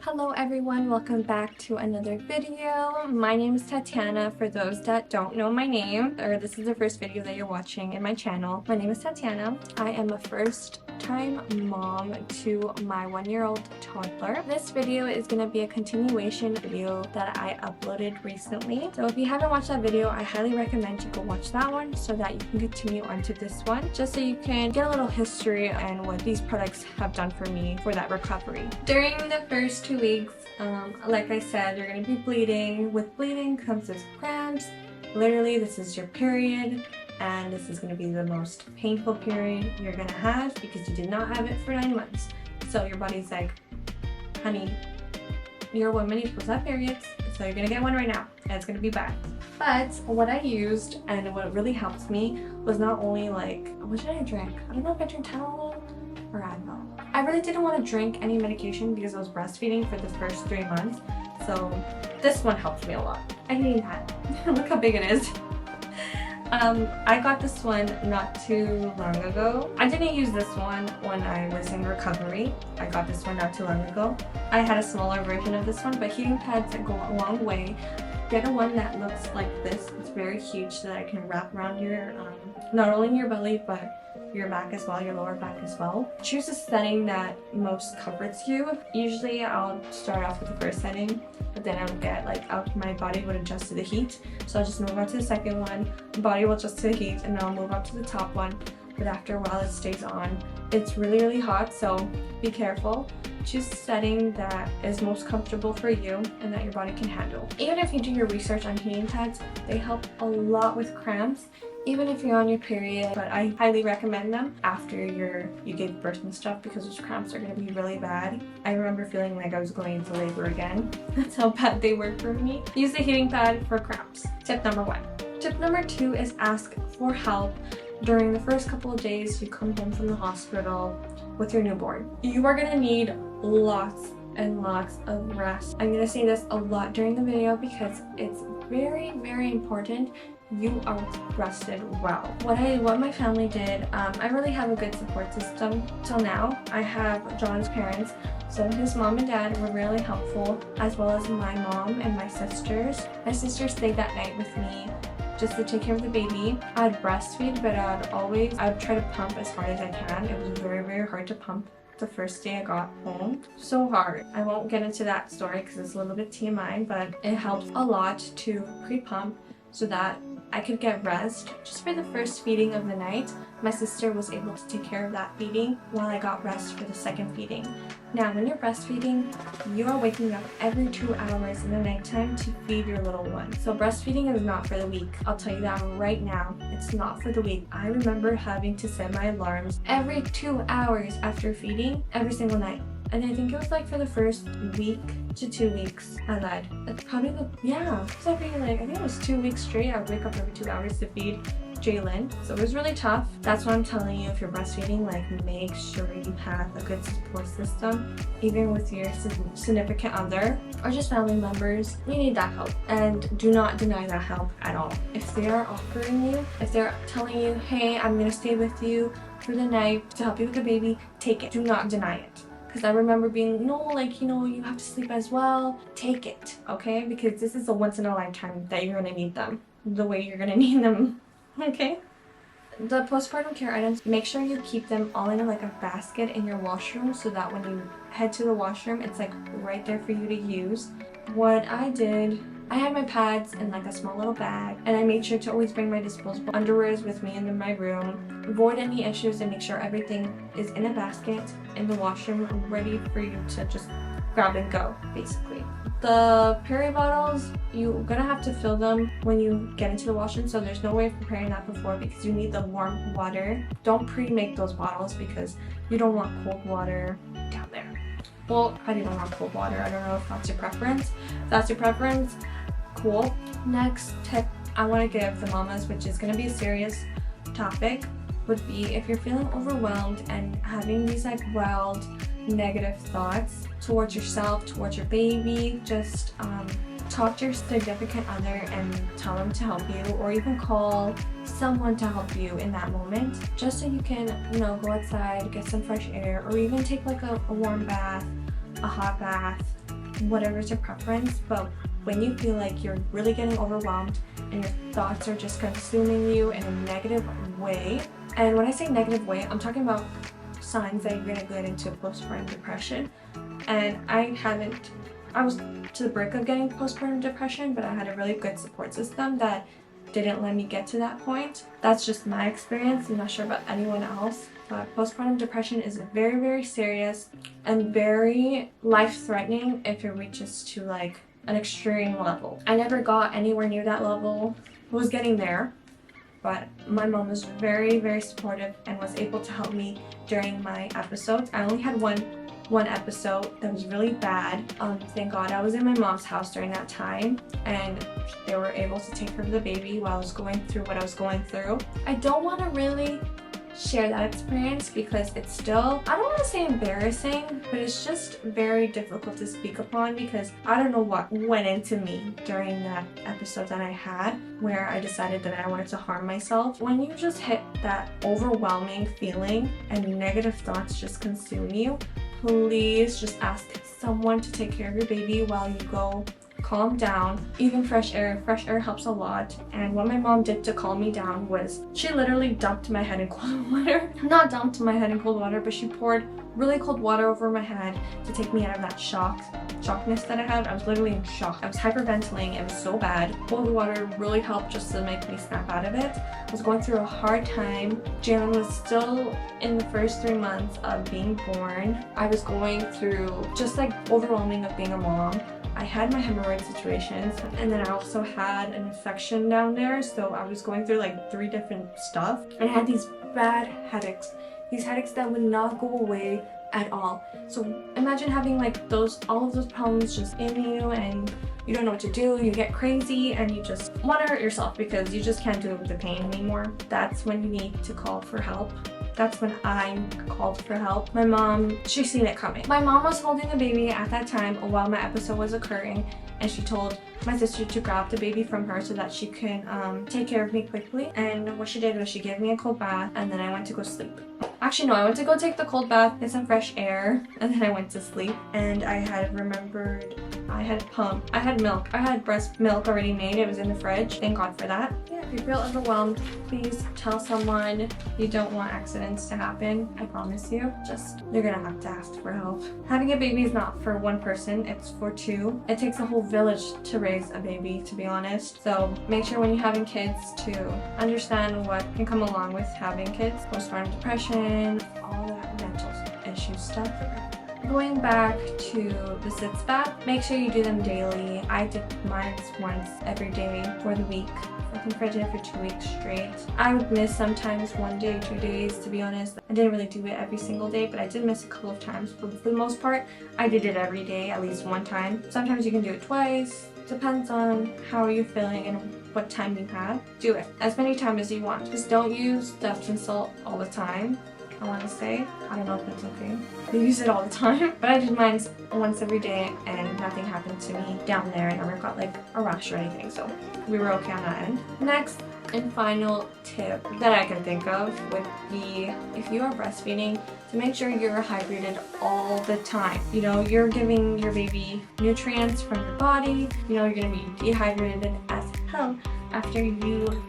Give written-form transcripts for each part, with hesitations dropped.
Hello everyone, welcome back to another video. My name is Tatiana. For those that don't know my name, or this is the first video that you're watching in my channel, my name is Tatiana. I am a first-time mom to my 1-year-old toddler. This video is going to be a continuation video that I uploaded recently. So if you haven't watched that video, I highly recommend you go watch that one so that you can continue onto this one, just so you can get a little history and what these products have done for me for that recovery. During the first 2 weeks, like I said, you're going to be bleeding. With bleeding comes with cramps. Literally, this is your period, and this is going to be the most painful period you're going to have because you did not have it for 9 months. So your body's like, honey, you're a woman, you're supposed to have periods, so you're going to get one right now, and it's going to be bad. But what I used and what really helped me was not only like, what did I drink? I don't know if I drank Tylenol or Advil. I really didn't want to drink any medication because I was breastfeeding for the first 3 months, so this one helped me a lot. I need that. Look how big it is. I got this one not too long ago. I didn't use this one when I was in recovery. I got this one not too long ago. I had a smaller version of this one, but heating pads go a long way. Get a one that looks like this. It's very huge so that I can wrap around your, not only your belly, but your back as well, your lower back as well. Choose a setting that most comforts you. Usually I'll start off with the first setting, but then I'll get my body would adjust to the heat. So I'll just move on to the second one, body will adjust to the heat, and then I'll move up to the top one. But after a while it stays on. It's really hot, so be careful. Choose a setting that is most comfortable for you and that your body can handle. Even if you do your research on heating pads, they help a lot with cramps, even if you're on your period. But I highly recommend them after you gave birth and stuff, because those cramps are going to be really bad. I remember feeling like I was going into labor again. That's how bad they were for me. Use the heating pad for cramps. Tip number 1. Tip number 2 is ask for help during the first couple of days you come home from the hospital with your newborn. You are going to need lots and lots of rest. I'm going to say this a lot during the video because it's very important you are rested well. What my family did, I really have a good support system till now. I have John's parents, so his mom and dad were really helpful, as well as my mom and my sisters. My sister stayed that night with me just to take care of the baby. I'd breastfeed, but I'd try to pump as hard as I can. It was very hard to pump the first day I got home. So hard. I won't get into that story because it's a little bit TMI, but it helped a lot to pre-pump so that I could get rest. Just for the first feeding of the night, my sister was able to take care of that feeding while I got rest for the second feeding. Now, when you're breastfeeding, you are waking up every 2 hours in the nighttime to feed your little one. So breastfeeding is not for the weak. I'll tell you that right now. It's not for the weak. I remember having to set my alarms every 2 hours after feeding every single night. And I think it was like for the first week to 2 weeks I led. It's probably it's I think it was 2 weeks straight. I would wake up every 2 hours to feed Jalen. So it was really tough. That's what I'm telling you. If you're breastfeeding, make sure you have a good support system, even with your significant other or just family members. You need that help, and do not deny that help at all. If they are offering you, if they're telling you, hey, I'm gonna stay with you for the night to help you with the baby, take it. Do not deny it. Because I remember being, no, you have to sleep as well. Take it, okay? Because this is a once in a lifetime that you're gonna need them the way you're gonna need them, okay? The postpartum care items, make sure you keep them all in a basket in your washroom so that when you head to the washroom, it's right there for you to use. What I did, I had my pads in a small little bag, and I made sure to always bring my disposable underwears with me in my room. Avoid any issues and make sure everything is in a basket in the washroom, ready for you to just grab and go, basically. The period bottles, you're gonna have to fill them when you get into the washroom, so there's no way of preparing that before because you need the warm water. Don't pre-make those bottles because you don't want cold water down there. Well, I don't want cold water. I don't know if that's your preference. If that's your preference, cool. Next tip I want to give the mamas, which is going to be a serious topic, would be if you're feeling overwhelmed and having these wild negative thoughts towards yourself, towards your baby, just talk to your significant other and tell them to help you, or even call someone to help you in that moment, just so you can, go outside, get some fresh air, or even take a warm bath, a hot bath, whatever's your preference, but when you feel like you're really getting overwhelmed and your thoughts are just consuming you in a negative way, and when I say negative way, I'm talking about signs that you're gonna get into postpartum depression. And I was to the brink of getting postpartum depression, but I had a really good support system that didn't let me get to that point. That's just my experience. I'm not sure about anyone else, but postpartum depression is very, very serious and very life-threatening if it reaches to like an extreme level. I never got anywhere near that level. I was getting there, but my mom was very, very supportive and was able to help me during my episodes. I only had one episode that was really bad. Thank God I was in my mom's house during that time, and they were able to take care of the baby while I was going through what I was going through. I don't want to really share that experience because it's still, I don't want to say embarrassing, but it's just very difficult to speak upon because I don't know what went into me during that episode that I had where I decided that I wanted to harm myself. When you just hit that overwhelming feeling and negative thoughts just consume you, please just ask someone to take care of your baby while you go calm down. Even fresh air helps a lot. And what my mom did to calm me down was she literally dumped my head in cold water. Not dumped my head in cold water, but she poured really cold water over my head to take me out of that shockness that I had. I was literally in shock. I was hyperventilating. It was so bad. Cold water really helped just to make me snap out of it. I was going through a hard time. Jalen was still in the first 3 months of being born. I was going through just like overwhelming of being a mom. I had my hemorrhoid situations, and then I also had an infection down there, so I was going through like 3 different stuff, and I had these bad headaches. These headaches that would not go away at all. So imagine having like all of those problems just in you, and you don't know what to do. You get crazy and you just want to hurt yourself because you just can't deal with the pain anymore. That's when you need to call for help. That's when I called for help. My mom, she seen it coming. My mom was holding the baby at that time while my episode was occurring, and she told my sister to grab the baby from her so that she can take care of me quickly. And what she did was she gave me a cold bath, and then I went to go sleep. Actually, no, I went to go take the cold bath, get some fresh air, and then I went to sleep. And I had remembered I had milk. I had breast milk already made. It was in the fridge. Thank God for that. Yeah, if you feel overwhelmed, please tell someone. You don't want accidents to happen. I promise you. You're gonna have to ask for help. Having a baby is not for one person. It's for 2. It takes a whole village to raise a baby, to be honest. So make sure when you're having kids to understand what can come along with having kids. Postpartum depression, all that mental issue stuff. Going back to the sitz bath, make sure you do them daily. I did mine once every day for the week. I think I did it for 2 weeks straight. I would miss sometimes 1 day, 2 days, to be honest. I didn't really do it every single day, but I did miss a couple of times. But for the most part, I did it every day, at least 1 time. Sometimes you can do it twice. Depends on how you're feeling and what time you have. Do it as many times as you want. Just don't use Epsom salt all the time. I want to say, I don't know if it's okay. They use it all the time, but I did mine once every day and nothing happened to me down there. I never got like a rash or anything, so we were okay on that end. Next and final tip that I can think of would be, if you are breastfeeding, to make sure you're hydrated all the time. You know, you're giving your baby nutrients from your body. You know, you're gonna be dehydrated as hell after you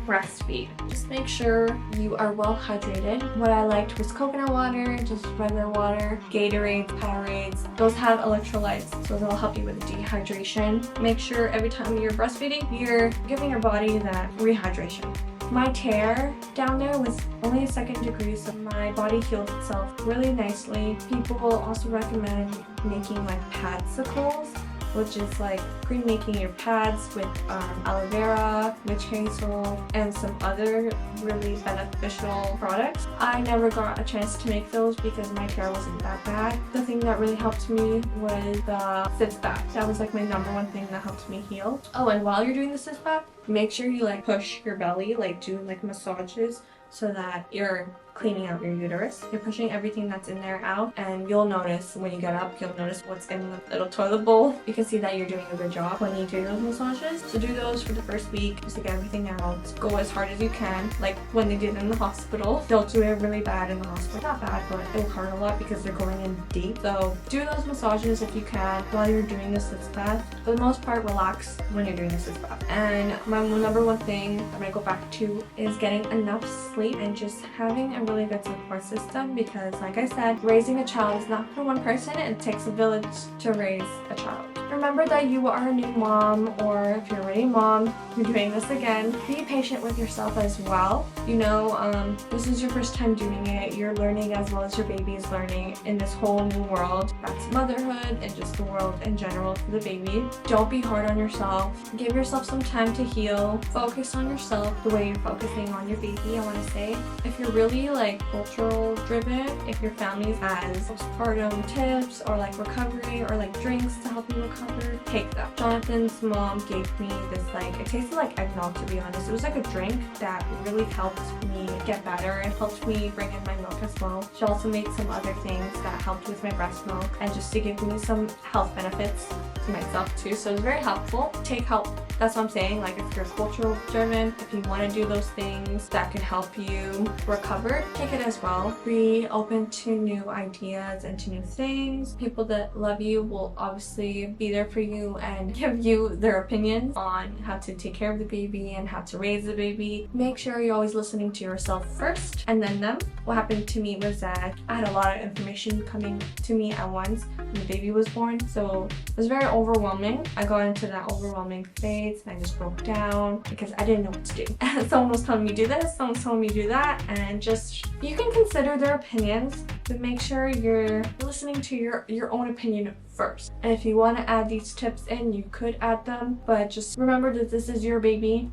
breastfeed. Just make sure you are well hydrated. What I liked was coconut water, just regular water, Gatorades, Powerades. Those have electrolytes, so they'll help you with dehydration. Make sure every time you're breastfeeding, you're giving your body that rehydration. My tear down there was only a 2nd degree, so my body healed itself really nicely. People will also recommend making like padsicles, which is like pre-making your pads with aloe vera, witch hazel, and some other really beneficial products. I never got a chance to make those because my hair wasn't that bad. The thing that really helped me was the sitz bath. That was like my #1 thing that helped me heal. Oh, and while you're doing the sitz bath, make sure you like push your belly, like do like massages so that your cleaning out your uterus. You're pushing everything that's in there out, and you'll notice when you get up, you'll notice what's in the little toilet bowl. You can see that you're doing a good job when you do those massages. So do those for the first week just to get everything out. Go as hard as you can, like when they did in the hospital. Don't do it really bad in the hospital. Not bad, but it'll hurt a lot because they're going in deep. So do those massages if you can while you're doing the sitz bath. For the most part, relax when you're doing the sitz bath. And my number one thing I'm gonna go back to is getting enough sleep and just having a really good support system, because like I said, raising a child is not for one person. It takes a village to raise a child. Remember that you are a new mom, or if you're already a mom, you're doing this again. Be patient with yourself as well. You know, this is your first time doing it. You're learning as well as your baby is learning in this whole new world. That's motherhood and just the world in general for the baby. Don't be hard on yourself. Give yourself some time to heal. Focus on yourself the way you're focusing on your baby, I want to say. If you're really like cultural driven, if your family has postpartum tips or like recovery or like drinks to help you recover, take them. Jonathan's mom gave me this, like, it tasted like eggnog, to be honest. It was like a drink that really helped me get better and helped me bring in my milk as well. She also made some other things that helped with my breast milk and just to give me some health benefits to myself too. So it's very helpful. Take help. That's what I'm saying. Like, if you're cultural driven, if you want to do those things that can help you recover, take it as well. Be open to new ideas and to new things. People that love you will obviously be there for you and give you their opinions on how to take care of the baby and how to raise the baby. Make sure you're always listening to yourself first and then them. What happened to me was that I had a lot of information coming to me at once when the baby was born, so it was very overwhelming. I got into that overwhelming phase and I just broke down because I didn't know what to do. Someone was telling me do this, someone was telling me do that, and just, you can consider their opinions, but make sure you're listening to your own opinion first. And if you want to add these tips in, you could add them, but just remember that this is your baby.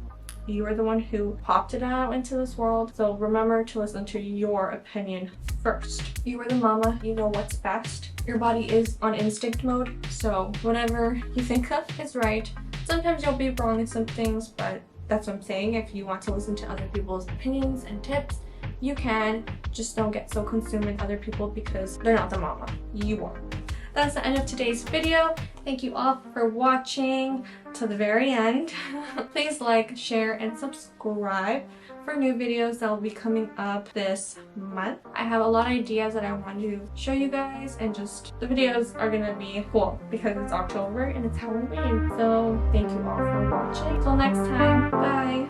You are the one who popped it out into this world, so remember to listen to your opinion first. You are the mama, you know what's best. Your body is on instinct mode, so whatever you think of is right. Sometimes you'll be wrong in some things, but that's what I'm saying. If you want to listen to other people's opinions and tips, you can. Just don't get so consumed in other people because they're not the mama. You are. That's the end of today's video. Thank you all for watching to the very end. Please like, share, and subscribe for new videos that will be coming up this month. I have a lot of ideas that I want to show you guys, and just the videos are gonna be cool because it's October and it's Halloween. So thank you all for watching. Till next time, bye.